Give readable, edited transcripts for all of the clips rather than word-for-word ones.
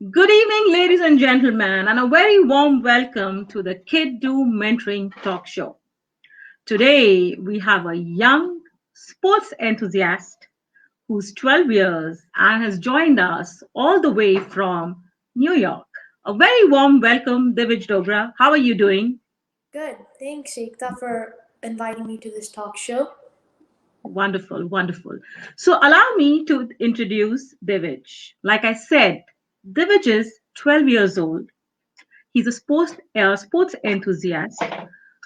Good evening, ladies and gentlemen, and a very warm welcome to the Kid Do Mentoring Talk Show. Today, we have a young sports enthusiast who's 12 years and has joined us all the way from New York. A very warm welcome, Divij Dogra. How are you doing? Good. Thanks, Ekta, for inviting me to this talk show. Wonderful, wonderful. So, allow me to introduce Divij. Like I said, Divij is 12 years old. He's a sports enthusiast,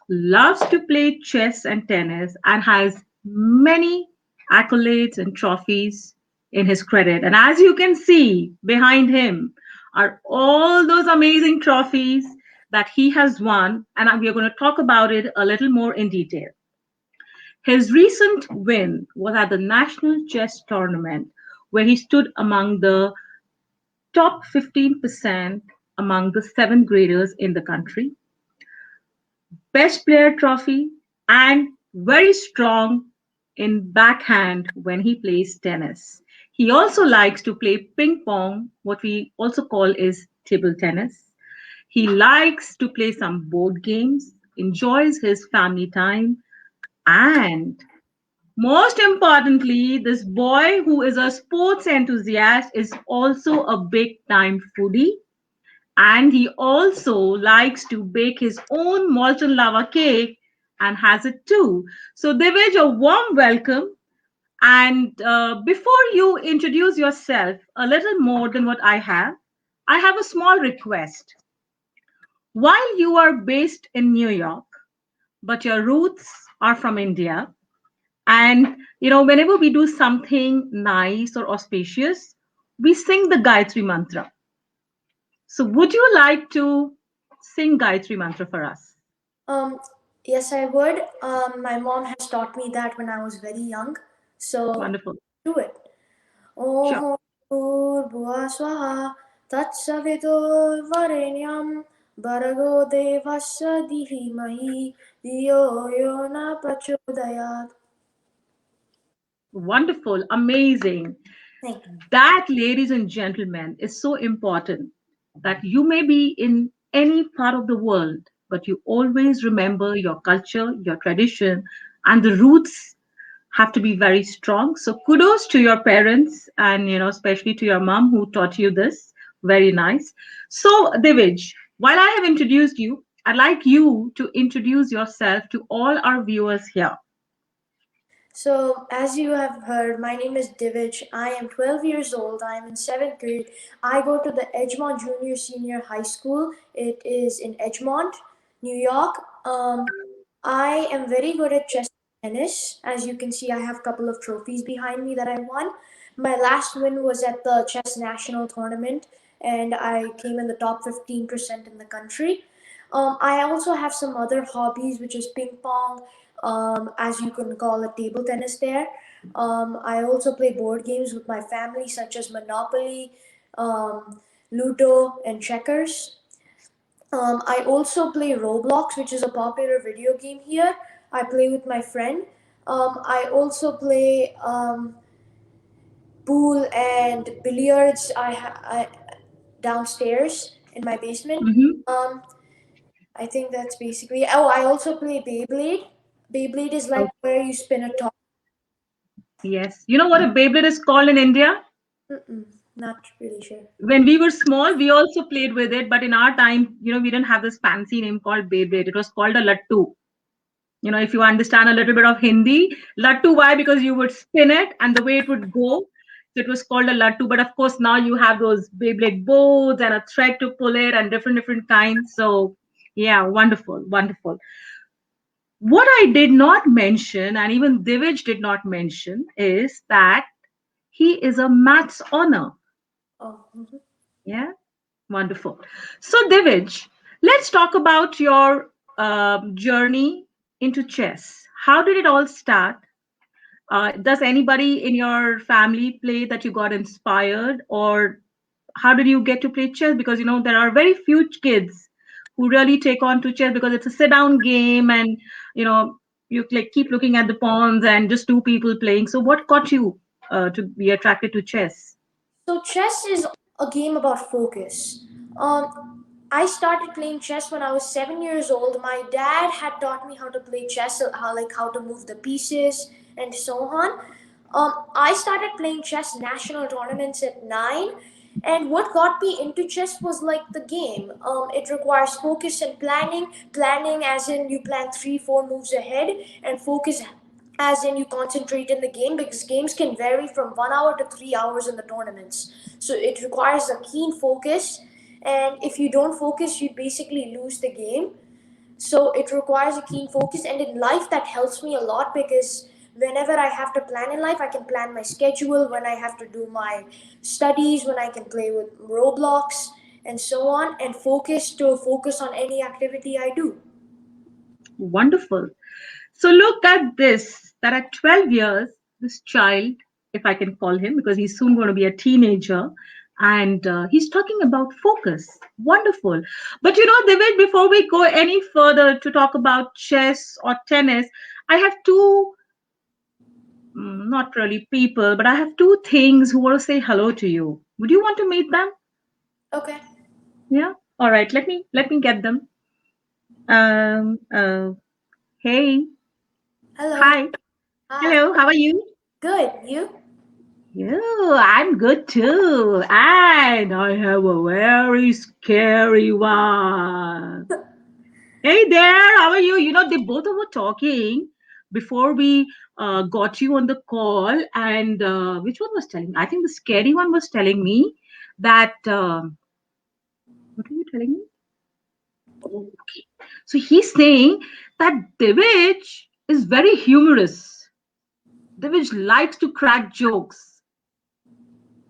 loves to play chess and tennis, and has many accolades and trophies in his credit. And as you can see behind him are all those amazing trophies that he has won, and we are going to talk about it a little more in detail. His recent win was at the National Chess Tournament, where he stood among the top 15% among the seventh graders in the country. Best Player trophy, and very strong in backhand when he plays tennis. He also likes to play ping pong, what we also call is table tennis. He likes to play some board games, enjoys his family time, and most importantly, this boy who is a sports enthusiast is also a big time foodie, and he also likes to bake his own molten lava cake and has it too. So, Divij, a warm welcome. And before you introduce yourself a little more than what I have a small request. While you are based in New York, but your roots are from India, and whenever we do something nice or auspicious, we sing the Gayatri Mantra. So, would you like to sing Gayatri Mantra for us? Um, yes, I would. My mom has taught me that when I was very young, so Wonderful. do it. Sure. Om Bhurbhuva Swaha Tatsaviturvarenyam Bhargo Devasya Dhimahi Dhiyo Yo Na Prachodayat. Wonderful. Amazing. Thank you. That, ladies and gentlemen, is so important that you may be in any part of the world, but you always remember your culture, your tradition, and the roots have to be very strong. So kudos to your parents and especially to your mom who taught you this. Very nice. So Divij, while I have introduced you, I'd like you to introduce yourself to all our viewers here. So, as you have heard, my name is Divij. I am 12 years old. I am in 7th grade. I go to the Edgemont Junior Senior High School. It is in Edgemont, New York. I am very good at chess and tennis. As you can see, I have a couple of trophies behind me that I won. My last win was at the Chess National Tournament, and I came in the top 15% in the country. I also have some other hobbies, which is ping pong, as you can call it, table tennis there. I also play board games with my family, such as Monopoly, Ludo, and checkers. I also play Roblox, which is a popular video game here. I play with my friend. I also play pool and billiards. Downstairs in my basement. Mhm. I think that's basically. Oh, I also play Beyblade. Beyblade is like where you spin a top. Yes. You know what a Beyblade is called in India? Mm-mm, not really sure. When we were small, we also played with it, but in our time, we didn't have this fancy name called Beyblade. It was called a Lattu. If you understand a little bit of Hindi, Lattu, why? Because you would spin it and the way it would go. So it was called a Lattu. But of course, now you have those Beyblade boards and a thread to pull it and different kinds. So yeah, wonderful, wonderful. What I did not mention, and even Divij did not mention, is that he is a maths honor. Oh, mhm. Yeah, wonderful. So, Divij, let's talk about your journey into chess. How did it all start? Does anybody in your family play that you got inspired, or how did you get to play chess? Because there are very few kids who really take on to chess because it's a sit-down game, and you know you like keep looking at the pawns and just two people playing. So, what got you to be attracted to chess? So chess is A game about focus. I started playing chess when I was 7 years old. My dad had taught me how to play chess, how to move the pieces and so on. I started playing chess national tournaments at 9, and what got me into chess was like the game. It requires focus and planning. Planning, as in you plan 3, 4 moves ahead, and focus, as in you concentrate in the game, because games can vary from 1 hour to 3 hours in the tournaments. So it requires a keen focus, and if you don't focus, you basically lose the game. So it requires a keen focus, and in life that helps me a lot, because whenever I have to plan in life, I can plan my schedule, when I have to do my studies, when I can play with Roblox and so on, and focus on any activity I do. Wonderful. So look at this, that at 12 years, this child, if I can call him, because he's soon going to be a teenager, and he's talking about focus. Wonderful. But David, before we go any further to talk about chess or tennis, I have two, not really people, but I have two things who want to say hello to you. Would you want to meet them? Okay. Yeah. All right. Let me get them. Um. Hey. Hello. Hi. Hi. Hello. How are you? Good. You? Yeah, I'm good too. And I have a very scary one. Hey there, how are you? They both were talking before we got you on the call. And which one was telling me? I think the scary one was telling me that. What are you telling me? Okay. So he's saying that Divij is very humorous. Divij likes to crack jokes.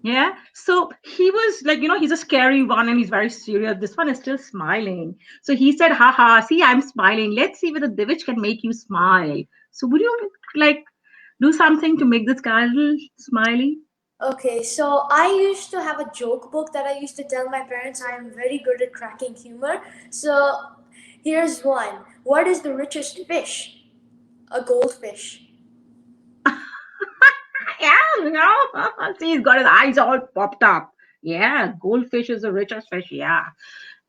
Yeah. So he was like, he's a scary one and he's very serious. This one is still smiling. So he said, haha, see, I'm smiling. Let's see whether Divij can make you smile. So would you like do something to make this guy a little smiley? Okay, so I used to have a joke book that I used to tell my parents. I am very good at cracking humor. So here's one. What is the richest fish? A goldfish. Yeah, see, he's got his eyes all popped up. Yeah, goldfish is the richest fish. Yeah.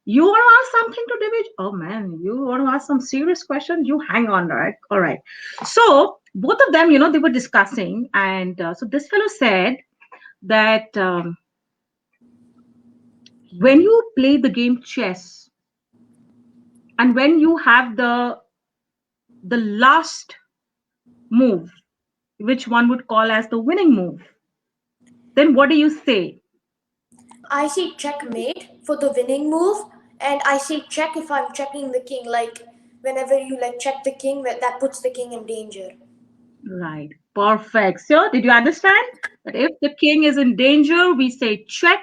You want to ask something to Divij? Oh man, you want to ask some serious questions? You hang on, right? All right. So both of them, they were discussing, and so this fellow said that when you play the game chess, and when you have the last move, which one would call as the winning move, then what do you say? I say checkmate for the winning move, and I say check if I'm checking the king. Like whenever you like check the king, that puts the king in danger. Right. Perfect. So did you understand that if the king is in danger, we say check.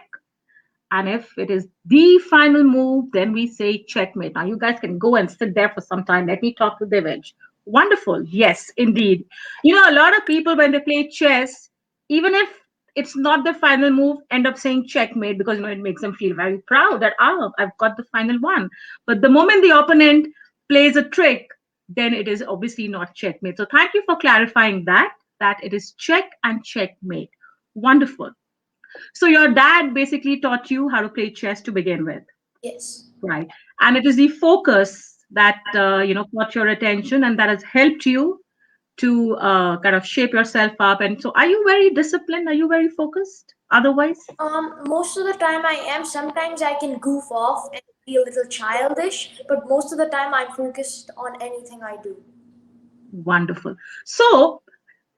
And if it is the final move, then we say checkmate. Now, you guys can go and sit there for some time. Let me talk to Divij. Wonderful. Yes, indeed. A lot of people, when they play chess, even if it's not the final move, end up saying checkmate because, it makes them feel very proud that, I've got the final one. But the moment the opponent plays a trick, then it is obviously not checkmate. So thank you for clarifying that it is check and checkmate. Wonderful. So your dad basically taught you how to play chess to begin with, Yes. right? And it is the focus that caught your attention, and that has helped you to kind of shape yourself up. And so, are you very disciplined? Are you very focused? Otherwise, Most of the time I am. Sometimes I can goof off and be a little childish, but most of the time I'm focused on anything I do. wonderful. So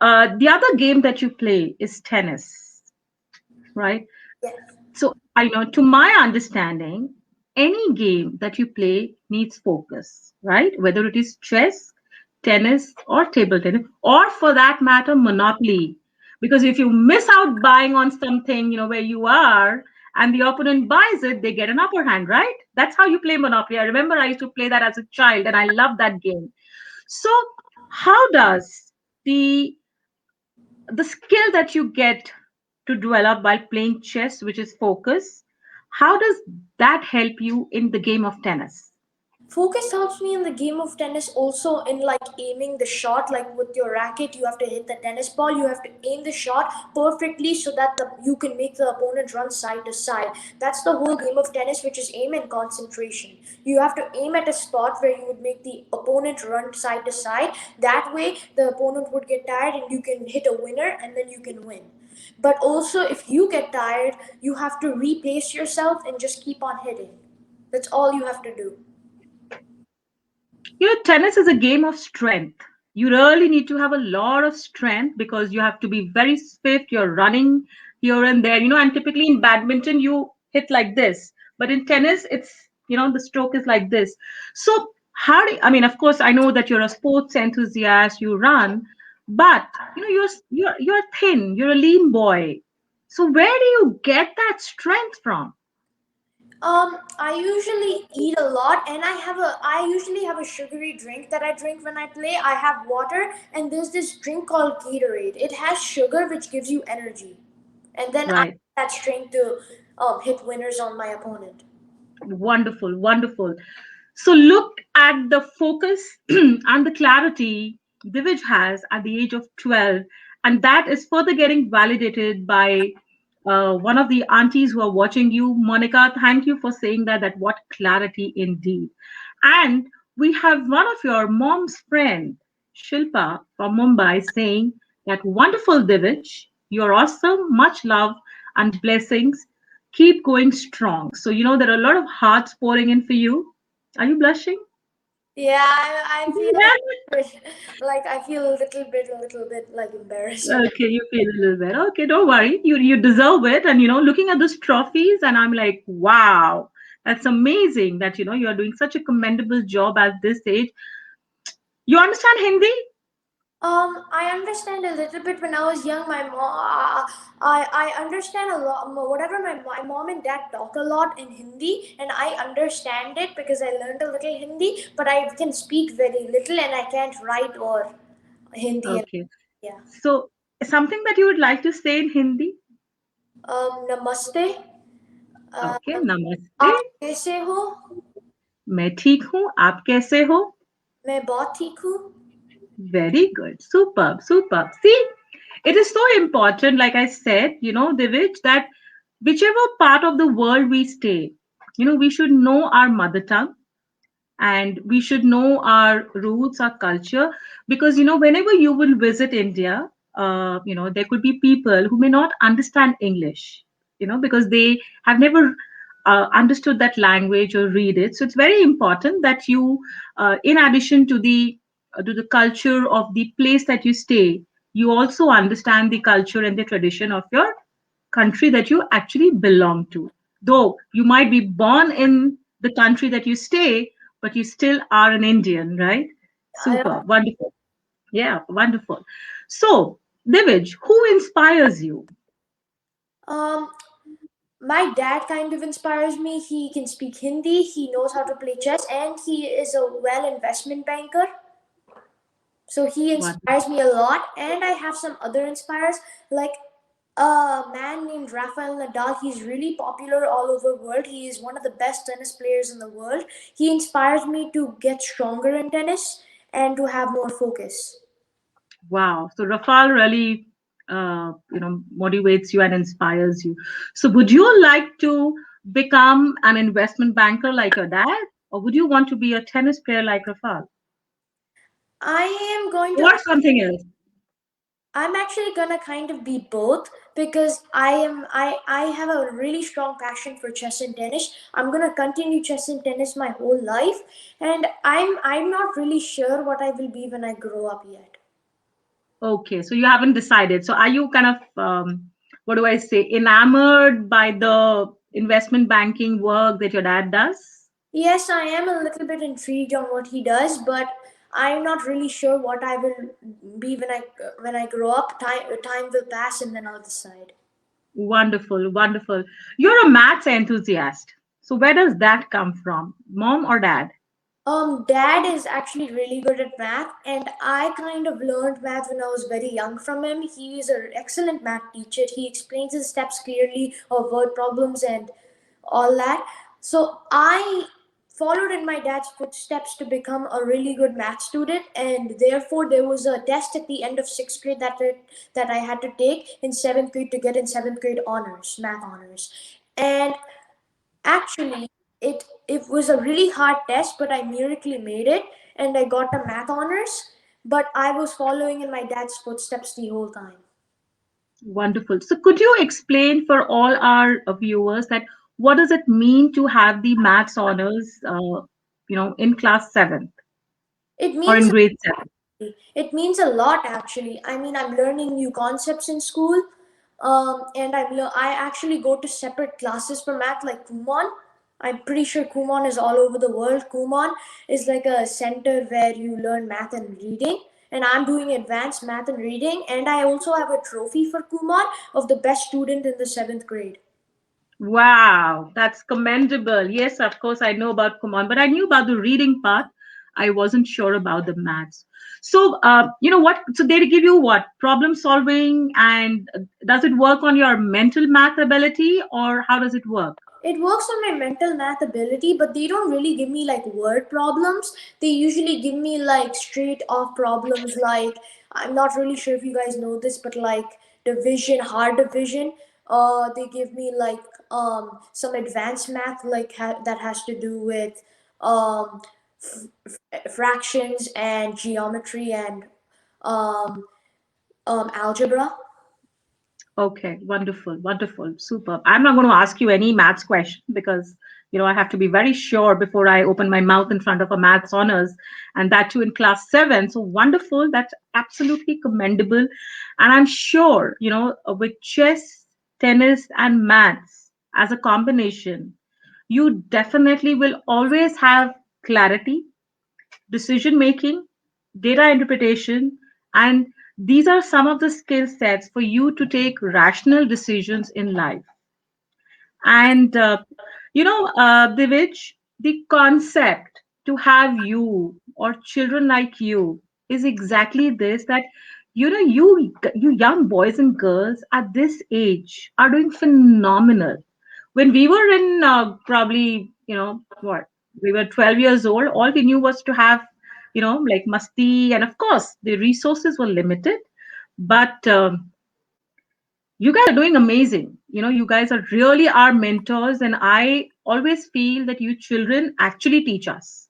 the other game that you play is tennis, right? Yes. So I know, to my understanding, any game that you play needs focus, right? Whether it is chess, tennis, or table tennis, or for that matter, Monopoly. Because if you miss out buying on something, where you are, and the opponent buys it, they get an upper hand, right? That's how you play Monopoly. I remember I used to play that as a child, and I loved that game. So, how does the the skill that you get to develop while playing chess, which is focus, how does that help you in the game of tennis? Focus helps me in the game of tennis also in like aiming the shot, like with your racket you have to hit the tennis ball, you have to aim the shot perfectly so that you can make the opponent run side to side. That's the whole game of tennis, which is aim and concentration. You have to aim at a spot where you would make the opponent run side to side. That way the opponent would get tired and you can hit a winner and then you can win. But also if you get tired, you have to repace yourself and just keep on hitting. That's all you have to do. Tennis is a game of strength. You really need to have a lot of strength because you have to be very swift. You're running here and there, and typically in badminton, you hit like this. But in tennis, the stroke is like this. So, I mean, of course, I know that you're a sports enthusiast, you run, but, you're thin, you're a lean boy. So, where do you get that strength from? I usually eat a lot, and I usually have a sugary drink that I drink when I play. I have water, and there's this drink called Gatorade. It has sugar, which gives you energy, and then I have Right. that strength to hit winners on my opponent. Wonderful, wonderful. So look at the focus and the clarity Divij has at the age of 12, and that is further getting validated by one of the aunties who are watching you. Monica, thank you for saying that. That what clarity indeed. And we have one of your mom's friend, Shilpa from Mumbai, saying that wonderful Divij, you're awesome, much love and blessings. Keep going strong. So there are a lot of hearts pouring in for you. Are you blushing? Yeah, I feel Yeah. like I feel a little bit like embarrassed. Okay, you feel a little better. Okay, don't worry. You deserve it. And looking at those trophies, and I'm like, wow, that's amazing that you are doing such a commendable job at this age. You understand Hindi? I understand a little bit. When I was young, my mom, I understand a lot. Whatever my mom and dad talk a lot in Hindi, and I understand it because I learned a little Hindi. But I can speak very little, and I can't write or Hindi. And, Okay. yeah. So something that you would like to say in Hindi? Namaste. Okay, Um, namaste. आप कैसे हो? मैं ठीक हूँ. आप कैसे हो? मैं बहुत ठीक हूँ. Very good. Superb. Superb. See, it is so important, like I said, Divij, that whichever part of the world we stay, we should know our mother tongue and we should know our roots, our culture, because, whenever you will visit India, there could be people who may not understand English, because they have never understood that language or read it. So it's very important that you, in addition to the culture of the place that you stay, you also understand the culture and the tradition of your country that you actually belong to. Though you might be born in the country that you stay, but you still are an Indian, right? I, Super, wonderful. Yeah, wonderful. So, Divij, who inspires you? um, my dad kind of inspires me. He can speak Hindi, he knows how to play chess, and he is a well investment banker. So he Wonderful. inspires me a lot. And I have some other inspires, like a man named Rafael Nadal. He's really popular all over the world. He is one of the best tennis players in the world. He inspires me to get stronger in tennis and to have more focus. Wow. So Rafal really, motivates you and inspires you. So would you like to become an investment banker like your dad, or would you want to be a tennis player like Rafal, I am going to or something else? I'm actually gonna kind of be both because I have a really strong passion for chess and tennis. I'm gonna continue chess and tennis my whole life, and I'm not really sure what I will be when I grow up yet. Okay, so you haven't decided. So are you kind of, what do I say, enamored by the investment banking work that your dad does? Yes, I am a little bit intrigued on what he does, but I'm not really sure what I will be when I grow up. Time will pass, and then I'll decide. Wonderful, wonderful. You're a maths enthusiast. So where does that come from? Mom or dad? Dad is actually really good at math, and I kind of learned math when I was very young from him. He is an excellent math teacher. He explains his steps clearly of word problems and all that. So I followed in my dad's footsteps to become a really good math student, and therefore there was a test at the end of 6th grade that I had to take in 7th grade to get in 7th grade honors, math honors. And actually, it was a really hard test, but I miraculously made it and I got the math honors. But I was following in my dad's footsteps the whole time. Wonderful. So could you explain for all our viewers that what does it mean to have the maths honors, in class 7th It or in means grade 7? It means a lot, actually. I mean, I'm learning new concepts in school, and I actually go to separate classes for math, like Kumon. I'm pretty sure Kumon is all over the world. Kumon is like a center where you learn math and reading, and I'm doing advanced math and reading, and I also have a trophy for Kumon of the best student in the 7th grade. Wow, that's commendable. Yes, of course, I know about Kumon, but I knew about the reading part. I wasn't sure about the maths. So, you know what? So they give you what? Problem solving, and does it work on your mental math ability, or how does it work? It works on my mental math ability, but they don't really give me like word problems. They usually give me like straight off problems. Like, I'm not really sure if you guys know this, but like division, hard division, they give me like some advanced math like that has to do with um fractions and geometry and um algebra. Okay, wonderful, wonderful, superb. I'm not going to ask you any maths question because I have to be very sure before I open my mouth in front of a maths honors, and that too in class 7. So wonderful, that's absolutely commendable, and I'm sure with chess, tennis, and maths as a combination, you definitely will always have clarity, decision making, data interpretation, and these are some of the skill sets for you to take rational decisions in life. And Divij, the concept to have you or children like you is exactly this, that you young boys and girls at this age are doing phenomenal. When we were in probably what, we were 12 years old, all we knew was to have like masti, and of course the resources were limited, but you guys are doing amazing. You guys are really our mentors, and I always feel that you children actually teach us,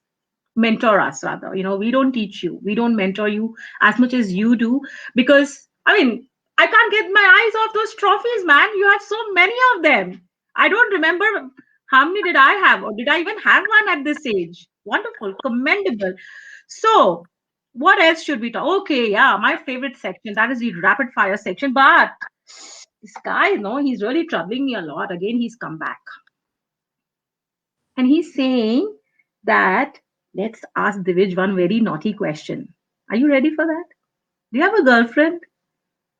mentor us rather. We don't teach you, we don't mentor you as much as you do, because I mean, I can't get my eyes off those trophies, man. You have so many of them. I don't remember how many did I have, or did I even have one at this age. Wonderful, commendable. So what else should we talk? Okay, yeah, my favorite section, that is the rapid fire section. But this guy, no, he's really troubling me a lot. Again, he's come back. And he's saying that let's ask Divij one very naughty question. Are you ready for that? Do you have a girlfriend?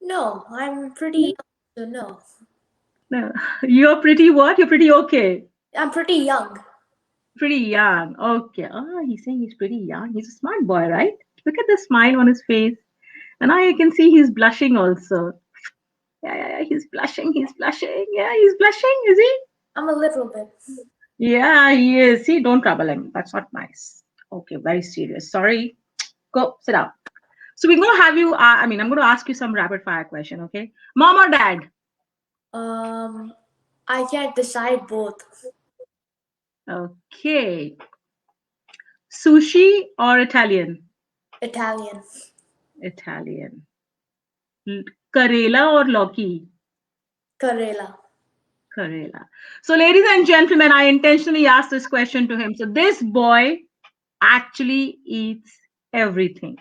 No, I'm pretty young, so no. No. You're pretty what? You're pretty okay. I'm pretty young. Pretty young. Okay. Oh, he's saying he's pretty young. He's a smart boy, right? Look at the smile on his face. And now you can see he's blushing also. Yeah, yeah, yeah. He's blushing. He's blushing. Yeah, he's blushing. Is he? I'm a little bit. Yeah, he is. See, don't trouble him. That's not nice. Okay, very serious. Sorry. Go sit down. So we're going to have you, I'm going to ask you some rapid fire question, okay? Mom or dad? Um, I can't decide both. Okay. Sushi or Italian? Italian. Italian. Karela or Loki? Karela. Karela. So, ladies and gentlemen, I intentionally asked this question to him. So, this boy actually eats everything.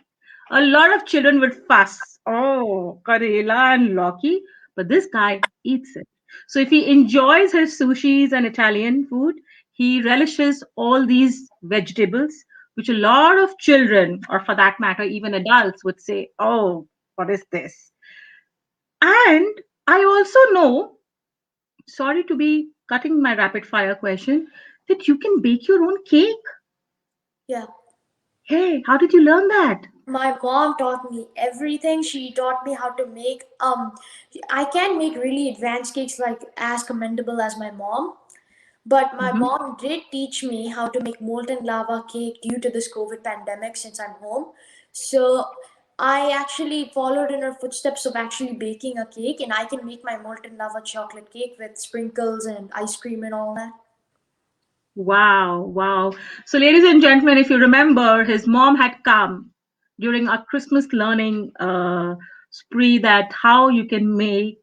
A lot of children would fuss, oh, Karela and Loki, but this guy eats it. So, if he enjoys his sushis and Italian food, he relishes all these vegetables, which a lot of children, or for that matter, even adults, would say, oh, what is this? And I also know, sorry to be cutting my rapid fire question, that you can bake your own cake. Yeah. Hey, how did you learn that? My mom taught me everything. She taught me how to make I can't make really advanced cakes like as commendable as my mom, But my Mhm. mom did teach me how to make molten lava cake due to this COVID pandemic since I'm home. So I actually followed in her footsteps of actually baking a cake, and I can make my molten lava chocolate cake with sprinkles and ice cream and all that. Wow, wow. So, ladies and gentlemen, if you remember, his mom had come during our Christmas learning spree that how you can make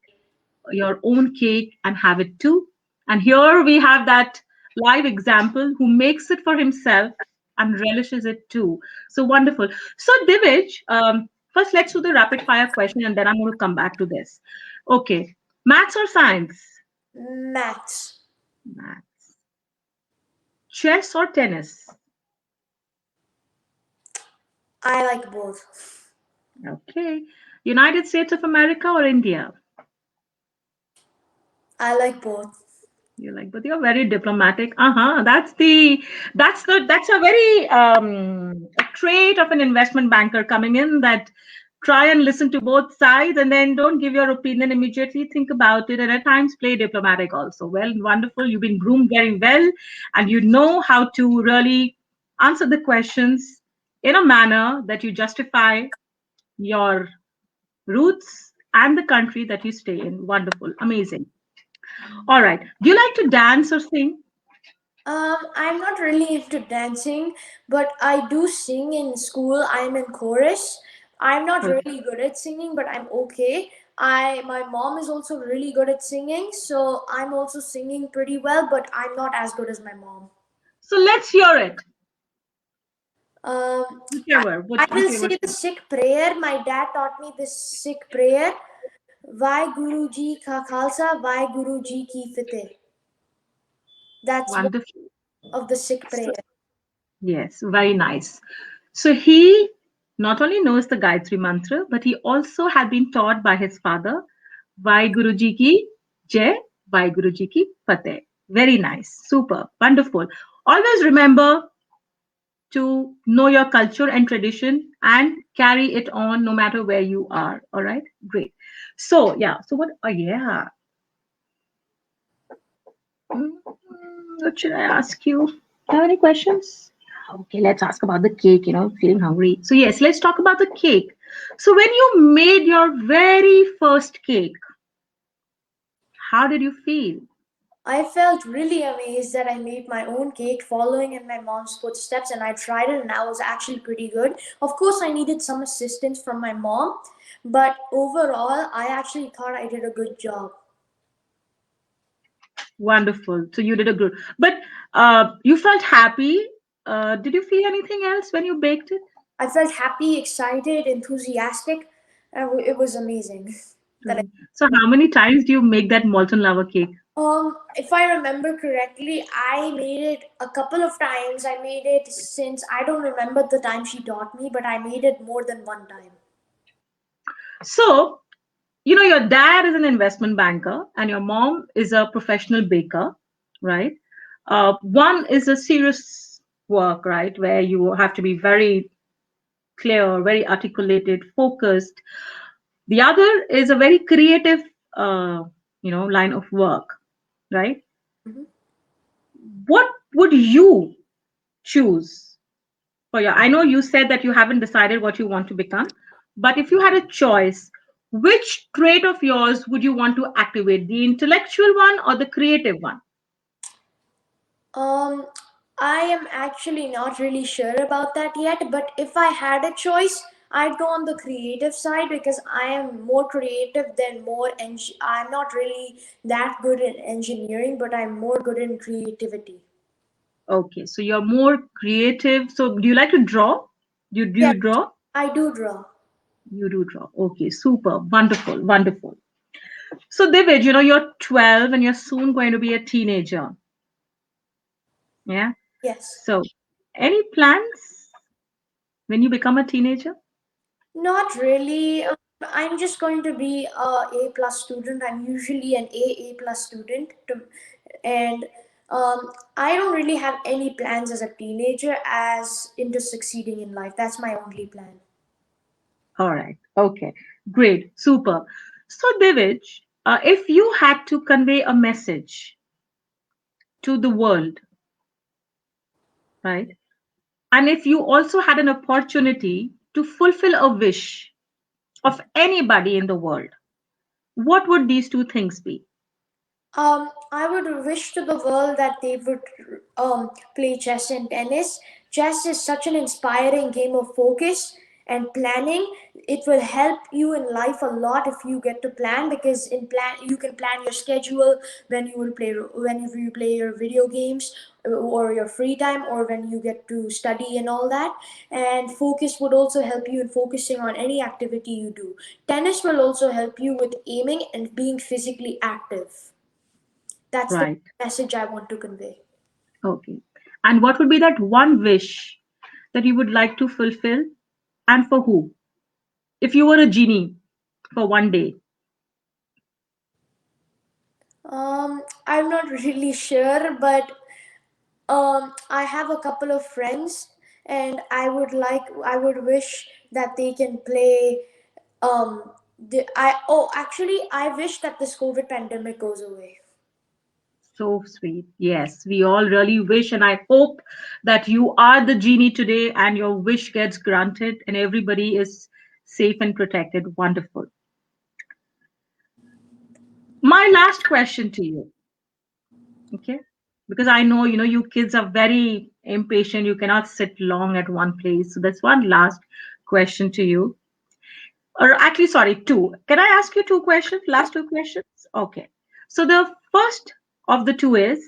your own cake and have it too. And here we have that live example who makes it for himself and relishes it too. So wonderful. So, Divij, first let's do the rapid fire question and then I'm going to come back to this. Okay. Maths or science? Maths. Maths. Chess or tennis? I like both. Okay. United States of America or India? I like both. You're like, but you're very diplomatic. Uh-huh. That's a very a trait of an investment banker coming in that try and listen to both sides and then don't give your opinion immediately. Think about it and at times play diplomatic also. Well, wonderful. You've been groomed very well and you know how to really answer the questions in a manner that you justify your roots and the country that you stay in. Wonderful. Amazing. All right. Do you like to dance or sing? I'm not really into dancing, but I do sing in school. I'm in chorus. I'm not Okay. really good at singing, but I'm okay. My mom is also really good at singing, so I'm also singing pretty well, but I'm not as good as my mom. So let's hear it. Um, I, Whichever, I will whichever. say the Sikh prayer. My dad taught me this Sikh prayer. Vai Guru Ji Ka Khalsa, Vai Guru Ji Ki Fateh. That's one Wonderful. of the Sikh So, prayer. yes, very nice. So he not only knows the Gayatri Mantra, but he also had been taught by his father, Vai Guruji ki Jai, Vai Guruji ki Fateh. Very nice. Super. Wonderful. Always remember to know your culture and tradition and carry it on no matter where you are. All right. Great. So, yeah. So, what? Oh, yeah. Mm, What should I ask you? Do you have any questions? Okay, let's ask about the cake, feeling hungry. So, yes, let's talk about the cake. So, when you made your very first cake, how did you feel? I felt really amazed that I made my own cake following in my mom's footsteps, and I tried it and I was actually pretty good. Of course, I needed some assistance from my mom, but overall, I actually thought I did a good job. Wonderful. So, you did a good, but you felt happy. Did you feel anything else when you baked it? I felt happy, excited, enthusiastic, and it was amazing. That I Right. So, how many times do you make that molten lava cake? If I remember correctly, I made it a couple of times. I made it since I don't remember the time she taught me, but I made it more than one time. So, your dad is an investment banker and your mom is a professional baker, right? One is a serious work, right, where you have to be very clear, very articulated, focused. The other is a very creative, line of work, right? Mhm. What would you choose for your? I know you said that you haven't decided what you want to become, but if you had a choice, which trait of yours would you want to activate, the intellectual one or the creative one? Um, I am actually not really sure about that yet, but if I had a choice, I'd go on the creative side because I am more creative than I'm not really that good in engineering, but I'm more good in creativity. Okay, so you're more creative. So do you like to draw? Do you Yes, draw? I do draw. You do draw. Okay, super, wonderful, wonderful. So David, you're 12 and you're soon going to be a teenager. Yeah. Yes. So any plans when you become a teenager? Not really. I'm just going to be a A plus student. I'm usually an A plus student, and I don't really have any plans as a teenager as into succeeding in life. That's my only plan. All right. Okay. Great. Super. So, Divij, if you had to convey a message to the world, right? And if you also had an opportunity to fulfill a wish of anybody in the world, what would these two things be? I would wish to the world that they would play chess and tennis. Chess is such an inspiring game of focus and planning. It will help you in life a lot if you get to plan, because in plan you can plan your schedule when you will play, whenever you play your video games or your free time, or when you get to study and all that. And focus would also help you in focusing on any activity you do. Tennis will also help you with aiming and being physically active. That's the Right. message I want to convey. Okay. And what would be that one wish that you would like to fulfill, and for who? If you were a genie for one day. I'm not really sure, but I have a couple of friends, and I would wish that they can play. Actually, I wish that this COVID pandemic goes away. So sweet. Yes, we all really wish, and I hope that you are the genie today and your wish gets granted and everybody is safe and protected. Wonderful. My last question to you, okay? Because I know, you kids are very impatient. You cannot sit long at one place. So that's one last question to you. Or actually, sorry, two. Can I ask you two questions? Last two questions? Okay. So the first of the two is,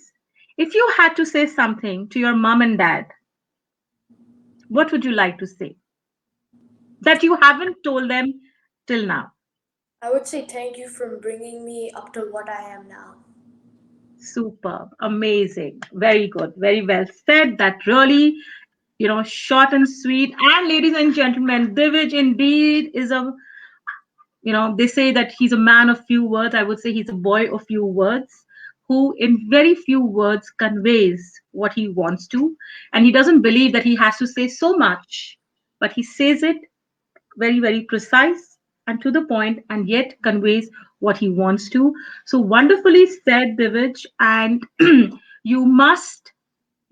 if you had to say something to your mom and dad, what would you like to say that you haven't told them till now? I would say thank you for bringing me up to what I am now. Superb, amazing, very good, very well said. That really, short and sweet. And ladies and gentlemen, Divij indeed is they say that he's a man of few words. I would say he's a boy of few words who, in very few words, conveys what he wants to. And he doesn't believe that he has to say so much, but he says it very, very precise and to the point, and yet conveys what he wants to. So wonderfully said, Divij. And you must,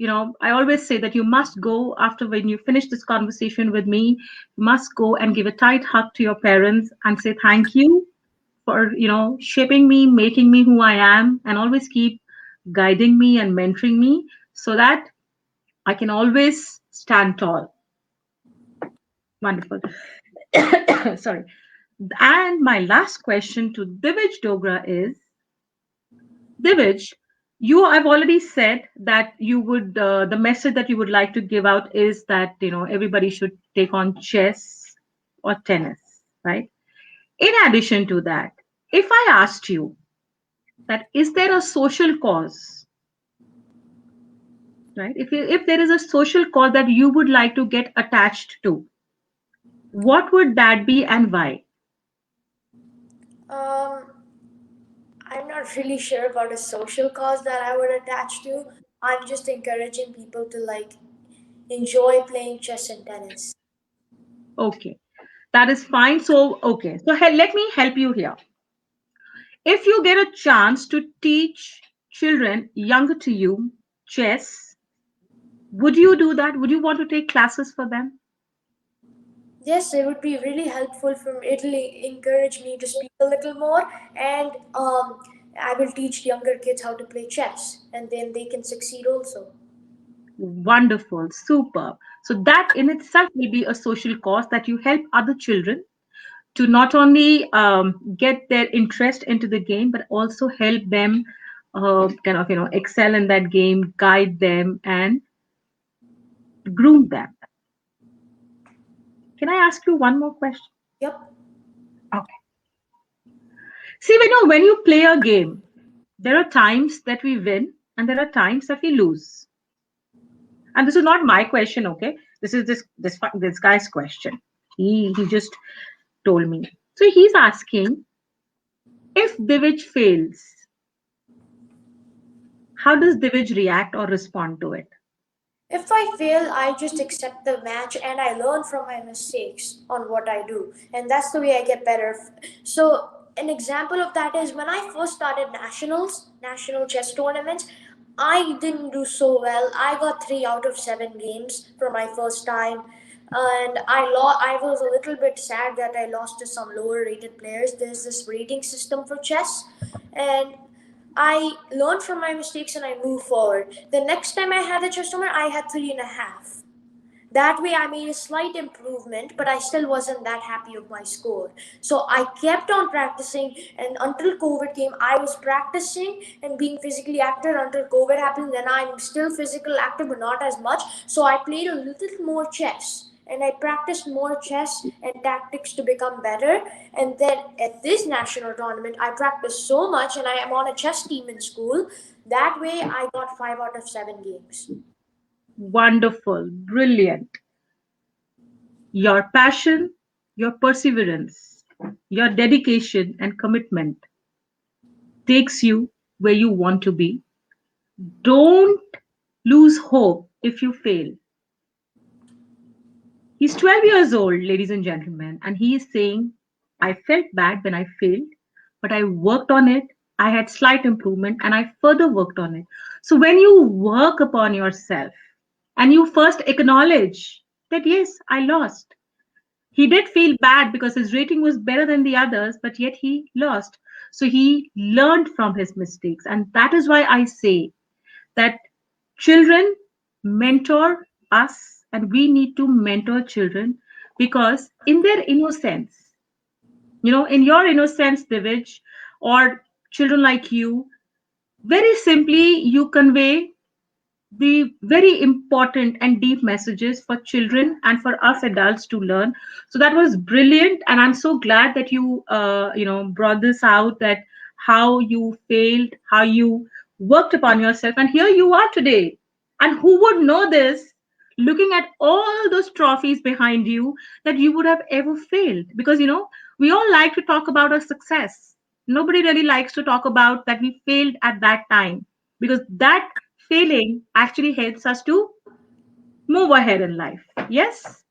I always say that you must go after, when you finish this conversation with me, you must go and give a tight hug to your parents and say thank you for, shaping me, making me who I am, and always keep guiding me and mentoring me so that I can always stand tall. Wonderful. Sorry. And my last question to Divij Dogra is, Divij, I've already said that you would, the message that you would like to give out is that, everybody should take on chess or tennis, right? In addition to that, if I asked you that, is there a social cause, right? If there is a social cause that you would like to get attached to, what would that be and why? Um, I'm not really sure about a social cause that I would attach to. I'm just encouraging people to enjoy playing chess and tennis. Okay, that is fine. So, okay, so let me help you here. If you get a chance to teach children younger to you chess, would you do that? Would you want to take classes for them? Yes, it would be really helpful for it'll encourage me to speak a little more, and I will teach younger kids how to play chess, and then they can succeed also. Wonderful, superb. So that in itself will be a social cause, that you help other children to not only get their interest into the game, but also help them kind of excel in that game, guide them, and groom them. Can I ask you one more question? Yep. Okay. See, when you play a game, there are times that we win and there are times that we lose. And this is not my question, okay? This is this guy's question. He just told me. So he's asking, if Divij fails, how does Divij react or respond to it? If I fail, I just accept the match and I learn from my mistakes on what I do. And that's the way I get better. So, an example of that is when I first started national chess tournaments, I didn't do so well. I got 3 out of 7 games for my first time, and I was a little bit sad that I lost to some lower rated players. There's this rating system for chess, and I learned from my mistakes and I moved forward. The next time I had a chess tournament, I had 3.5. That way, I made a slight improvement, but I still wasn't that happy with my score. So I kept on practicing, and until COVID came, I was practicing and being physically active until COVID happened. Then I'm still physical active, but not as much. So I played a little more chess. And I practiced more chess and tactics to become better. And then at this national tournament, I practiced so much, and I am on a chess team in school. That way, I got 5 out of 7 games. Wonderful, brilliant. Your passion, your perseverance, your dedication and commitment takes you where you want to be. Don't lose hope if you fail. He's 12 years old, ladies and gentlemen, and he is saying, I felt bad when I failed, but I worked on it. I had slight improvement and I further worked on it. So when you work upon yourself and you first acknowledge that, yes, I lost. He did feel bad because his rating was better than the others, but yet he lost. So he learned from his mistakes. And that is why I say that children mentor us and we need to mentor children because in their innocence, in your innocence, Divij, or children like you, very simply you convey the very important and deep messages for children and for us adults to learn. So that was brilliant, and I'm so glad that you brought this out, that how you failed, how you worked upon yourself, and here you are today. And who would know this, looking at all those trophies behind you, that you would have ever failed? Because we all like to talk about our success. Nobody really likes to talk about that we failed at that time, because that failing actually helps us to move ahead in life. Yes,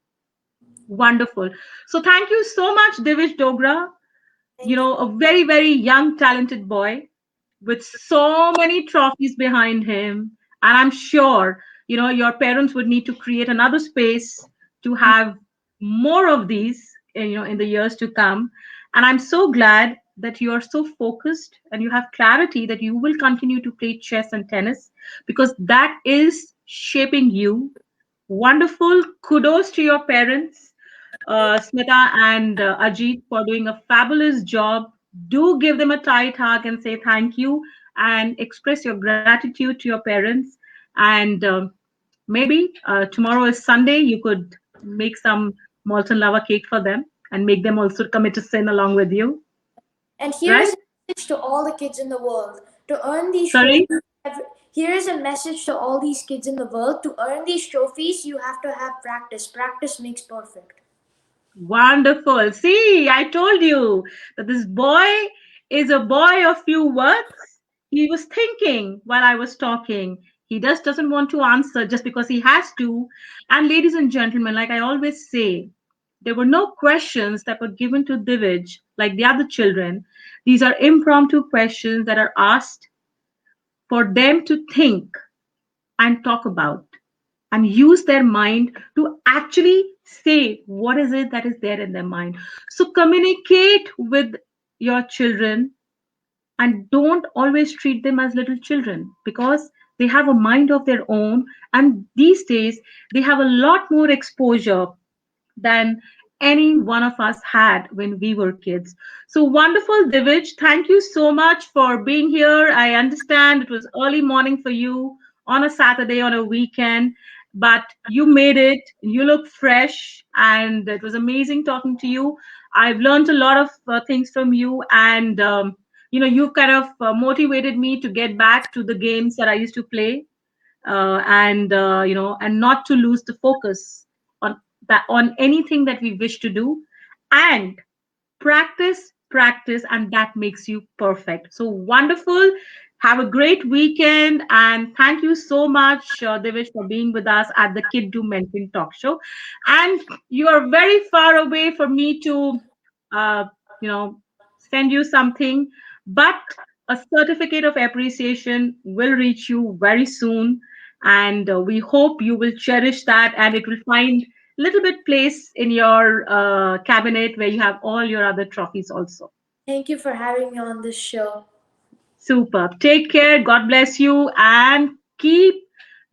wonderful. So thank you so much, Divish Dogra. Thank you. A very, very young, talented boy with so many trophies behind him. And I'm sure, your parents would need to create another space to have more of these, in the years to come. And I'm so glad that you are so focused and you have clarity that you will continue to play chess and tennis because that is shaping you. Wonderful. Kudos to your parents, Smita and Ajit, for doing a fabulous job. Do give them a tight hug and say thank you and express your gratitude to your parents. And maybe tomorrow is Sunday, you could make some molten lava cake for them and make them also commit to sin along with you, And here is right? a message to all the kids in the world. To earn these Sorry? trophies, here is a message to all these kids in the world. To earn these trophies, you have to have practice. Practice makes perfect. Wonderful. See, I told you that this boy is a boy of few words. He was thinking while I was talking. He just doesn't want to answer just because he has to. And ladies and gentlemen, like I always say, there were no questions that were given to Divij like the other children. These are impromptu questions that are asked for them to think and talk about and use their mind to actually say what is it that is there in their mind. So communicate with your children and don't always treat them as little children because they have a mind of their own, and these days they have a lot more exposure than any one of us had when we were kids. So wonderful, Divij. Thank you so much for being here. I understand it was early morning for you on a Saturday, on a weekend, but you made it. You look fresh, and it was amazing talking to you. I've learned a lot of things from you, and you kind of motivated me to get back to the games that I used to play and not to lose the focus on on anything that we wish to do, and practice, and that makes you perfect. So wonderful. Have a great weekend, and thank you so much, Devish, for being with us at the Kid Do Mentoring Talk Show. And you are very far away for me to, uh, you know, send you something, but A certificate of appreciation will reach you very soon, and we hope you will cherish that, and it will find little bit place in your cabinet where you have all your other trophies also. Thank you for having me on this show. Super. Take care. God bless you, and keep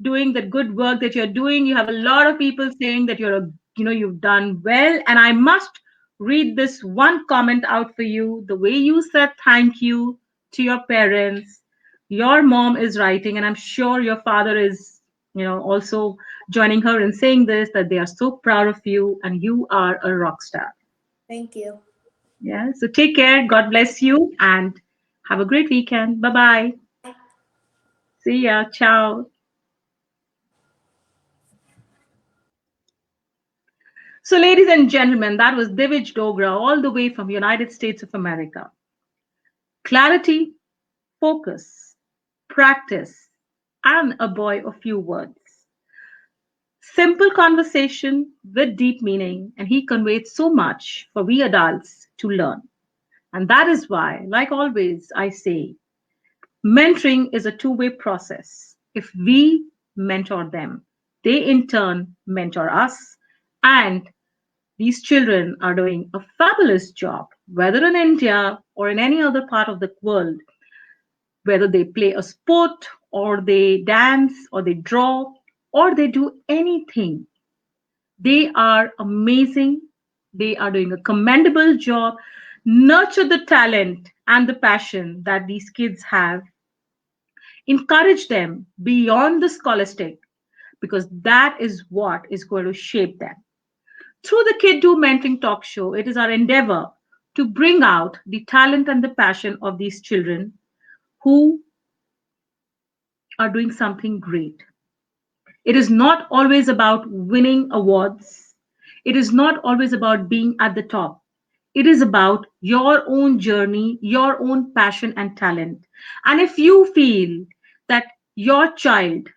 doing the good work that you're doing. You have a lot of people saying that you've done well. And I must read this one comment out for you. The way you said thank you to your parents, your mom is writing, and I'm sure your father is, also joining her in saying this, that they are so proud of you and you are a rock star. Thank you. Yeah. So take care. God bless you and have a great weekend. Bye bye. Bye. See ya. Ciao. So, ladies and gentlemen, that was Divij Dogra, all the way from United States of America. Clarity, focus, practice, and a boy of few words. Simple conversation with deep meaning, and he conveyed so much for we adults to learn. And that is why, like always, I say mentoring is a two-way process. If we mentor them, they in turn mentor us, and these children are doing a fabulous job, whether in India or in any other part of the world, whether they play a sport or they dance or they draw or they do anything. They are amazing. They are doing a commendable job. Nurture the talent and the passion that these kids have. Encourage them beyond the scholastic, because that is what is going to shape them. Through the Kid Do Mentoring Talk Show, it is our endeavor to bring out the talent and the passion of these children who are doing something great. It is not always about winning awards. It is not always about being at the top. It is about your own journey, your own passion and talent. And if you feel that your child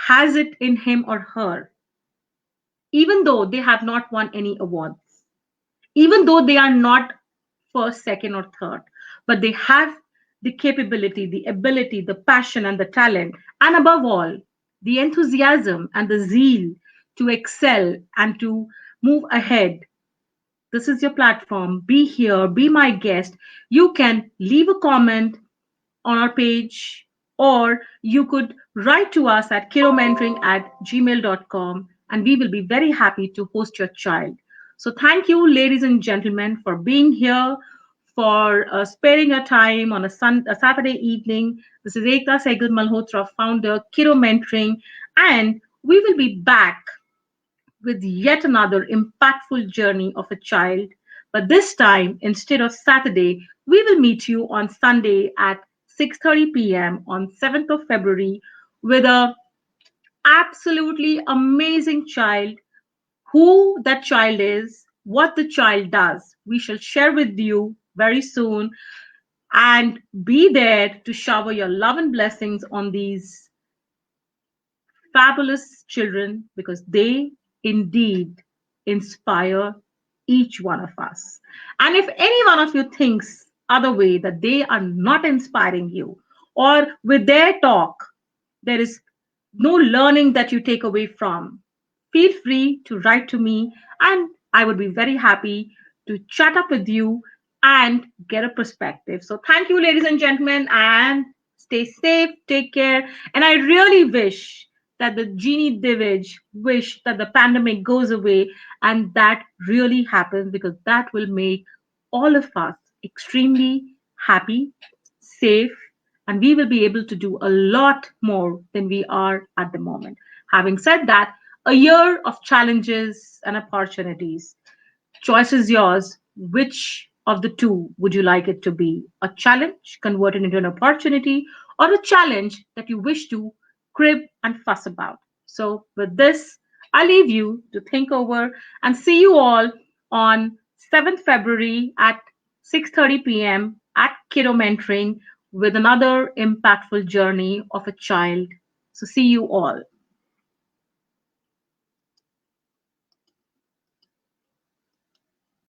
has it in him or her, even though they have not won any awards, even though they are not first, second, or third, but they have the capability, the ability, the passion, and the talent, and above all, the enthusiasm and the zeal to excel and to move ahead. This is your platform. Be here, be my guest. You can leave a comment on our page, or you could write to us at kiromentoring@gmail.com, and we will be very happy to host your child. So, thank you, ladies and gentlemen, for being here, for sparing your time on a Saturday evening. This is Ekta Sehgal Malhotra, founder, Kiro Mentoring, and we will be back with yet another impactful journey of a child. But this time, instead of Saturday, we will meet you on Sunday at 6:30 p.m. on 7th of February with a absolutely amazing child. Who that child is, what the child does, we shall share with you very soon, and be there to shower your love and blessings on these fabulous children, because they indeed inspire each one of us. And if any one of you thinks other way, that they are not inspiring you, or with their talk there is no learning that you take away from, feel free to write to me, and I would be very happy to chat up with you and get a perspective. So thank you, ladies and gentlemen, and stay safe, take care. And I really wish that the Genie Divij wish that the pandemic goes away, and that really happens, because that will make all of us extremely happy, safe, and we will be able to do a lot more than we are at the moment. Having said that, a year of challenges and opportunities. Choice is yours. Which of the two would you like it to be? A challenge converted into an opportunity, or a challenge that you wish to crib and fuss about? So, with this, I leave you to think over, and see you all on 7th February at 6:30 p.m. at Kiddo Mentoring with another impactful journey of a child. So, see you all.